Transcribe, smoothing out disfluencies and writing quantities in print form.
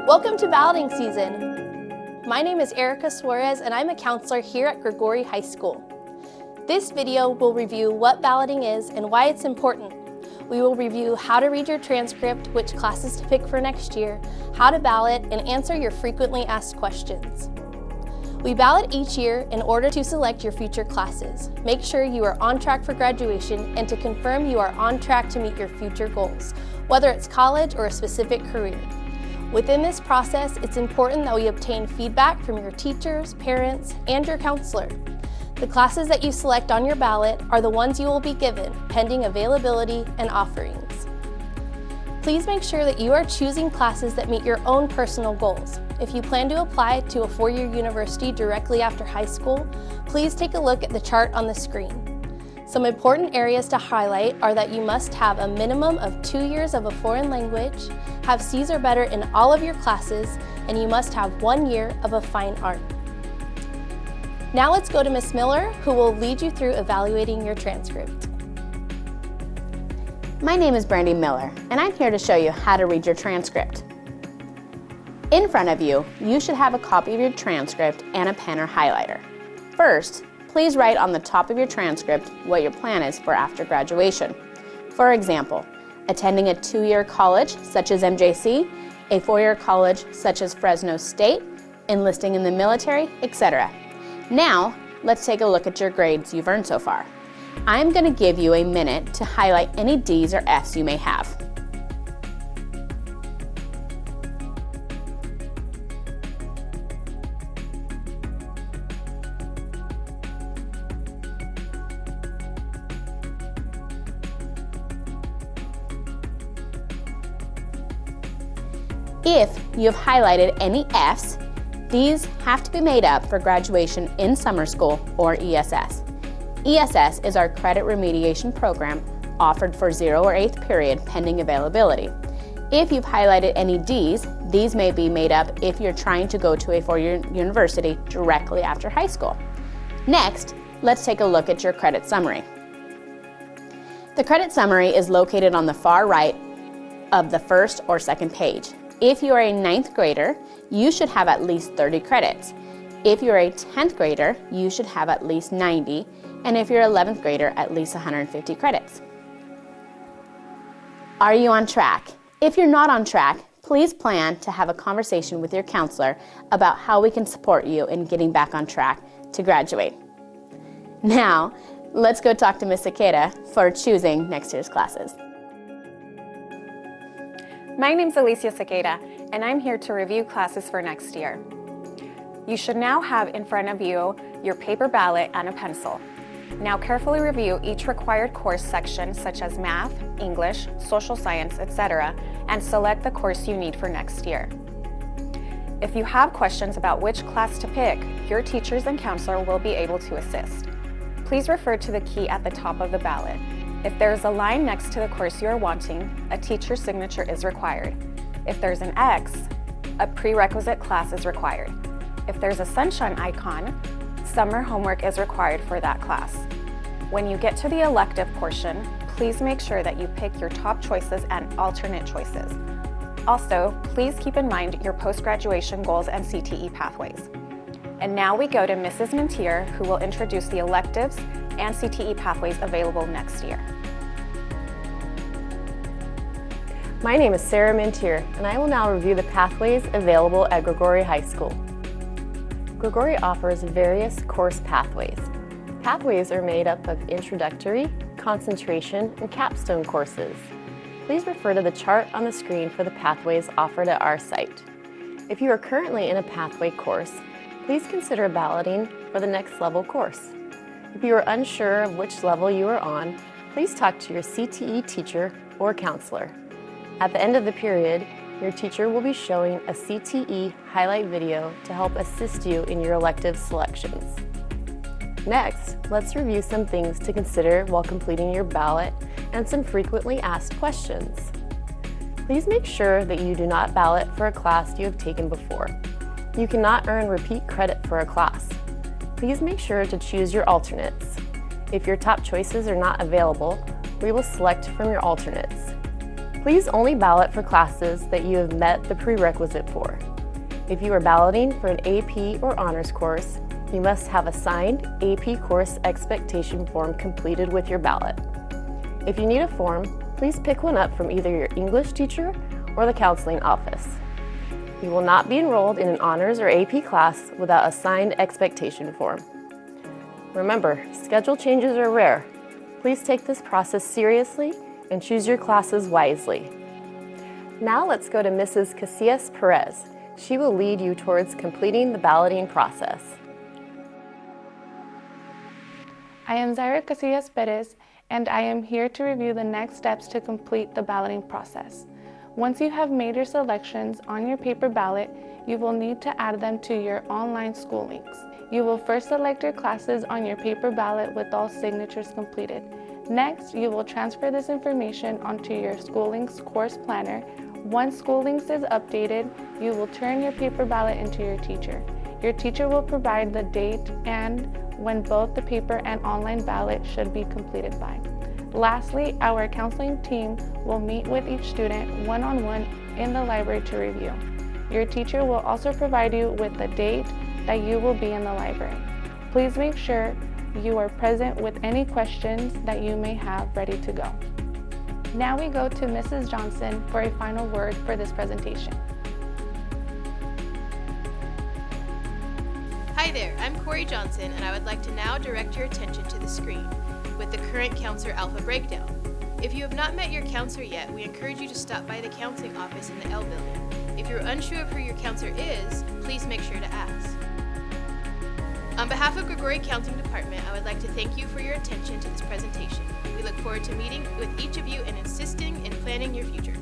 Welcome to balloting season. My name is Erica Suarez and I'm a counselor here at Gregori High School. This video will review what balloting is and why it's important. We will review how to read your transcript, which classes to pick for next year, how to ballot, and answer your frequently asked questions. We ballot each year in order to select your future classes, make sure you are on track for graduation, and to confirm you are on track to meet your future goals, whether it's college or a specific career. Within this process, it's important that we obtain feedback from your teachers, parents, and your counselor. The classes that you select on your ballot are the ones you will be given, pending availability and offerings. Please make sure that you are choosing classes that meet your own personal goals. If you plan to apply to a four-year university directly after high school, please take a look at the chart on the screen. Some important areas to highlight are that you must have a minimum of 2 years of a foreign language, have C's or better in all of your classes, and you must have 1 year of a fine art. Now let's go to Ms. Miller, who will lead you through evaluating your transcript. My name is Brandy Miller, and I'm here to show you how to read your transcript. In front of you, you should have a copy of your transcript and a pen or highlighter. First, please write on the top of your transcript what your plan is for after graduation. For example, attending a 2-year college such as MJC, a 4-year college such as Fresno State, enlisting in the military, etc. Now, let's take a look at your grades you've earned so far. I'm going to give you a minute to highlight any D's or F's you may have. If you have highlighted any F's, these have to be made up for graduation in summer school or ESS. ESS is our credit remediation program offered for 0 or 8th period pending availability. If you've highlighted any D's, these may be made up if you're trying to go to a 4-year university directly after high school. Next, let's take a look at your credit summary. The credit summary is located on the far right of the first or second page. If you are a 9th grader, you should have at least 30 credits. If you're a 10th grader, you should have at least 90, and if you're an 11th grader, at least 150 credits. Are you on track? If you're not on track, please plan to have a conversation with your counselor about how we can support you in getting back on track to graduate. Now, let's go talk to Ms. Sakeda for choosing next year's classes. My name's Alicia Sakeda, and I'm here to review classes for next year. You should now have in front of you your paper ballot and a pencil. Now carefully review each required course section such as math, English, social science, etc., and select the course you need for next year. If you have questions about which class to pick, your teachers and counselor will be able to assist. Please refer to the key at the top of the ballot. If there is a line next to the course you are wanting, a teacher's signature is required. If there's an X, a prerequisite class is required. If there's a sunshine icon, summer homework is required for that class. When you get to the elective portion, please make sure that you pick your top choices and alternate choices. Also, please keep in mind your post-graduation goals and CTE pathways. And now we go to Mrs. Mintier, who will introduce the electives and CTE pathways available next year. My name is Sarah Mintier, and I will now review the pathways available at Gregori High School. Gregori offers various course pathways. Pathways are made up of introductory, concentration, and capstone courses. Please refer to the chart on the screen for the pathways offered at our site. If you are currently in a pathway course, please consider balloting for the next level course. If you are unsure of which level you are on, please talk to your CTE teacher or counselor. At the end of the period, your teacher will be showing a CTE highlight video to help assist you in your elective selections. Next, let's review some things to consider while completing your ballot and some frequently asked questions. Please make sure that you do not ballot for a class you have taken before. You cannot earn repeat credit for a class. Please make sure to choose your alternates. If your top choices are not available, we will select from your alternates. Please only ballot for classes that you have met the prerequisite for. If you are balloting for an AP or honors course, you must have a signed AP course expectation form completed with your ballot. If you need a form, please pick one up from either your English teacher or the counseling office. You will not be enrolled in an honors or AP class without a signed expectation form. Remember, schedule changes are rare. Please take this process seriously and choose your classes wisely. Now let's go to Mrs. Casillas Perez. She will lead you towards completing the balloting process. I am Zaira Casillas Perez, and I am here to review the next steps to complete the balloting process. Once you have made your selections on your paper ballot, you will need to add them to your online school links. You will first select your classes on your paper ballot with all signatures completed. Next, you will transfer this information onto your School Links course planner. Once School Links is updated, you will turn your paper ballot into your teacher. Your teacher will provide the date and when both the paper and online ballot should be completed by. Lastly, our counseling team will meet with each student one-on-one in the library to review. Your teacher will also provide you with the date that you will be in the library. Please make sure you are present with any questions that you may have ready to go. Now we go to Mrs. Johnson for a final word for this presentation. Hi there, I'm Corey Johnson, and I would like to now direct your attention to the screen with the current counselor alpha breakdown. If you have not met your counselor yet, we encourage you to stop by the counseling office in the L building. If you're unsure of who your counselor is, please make sure to ask. On behalf of Gregori Counseling Department, I would like to thank you for your attention to this presentation. We look forward to meeting with each of you and assisting in planning your future.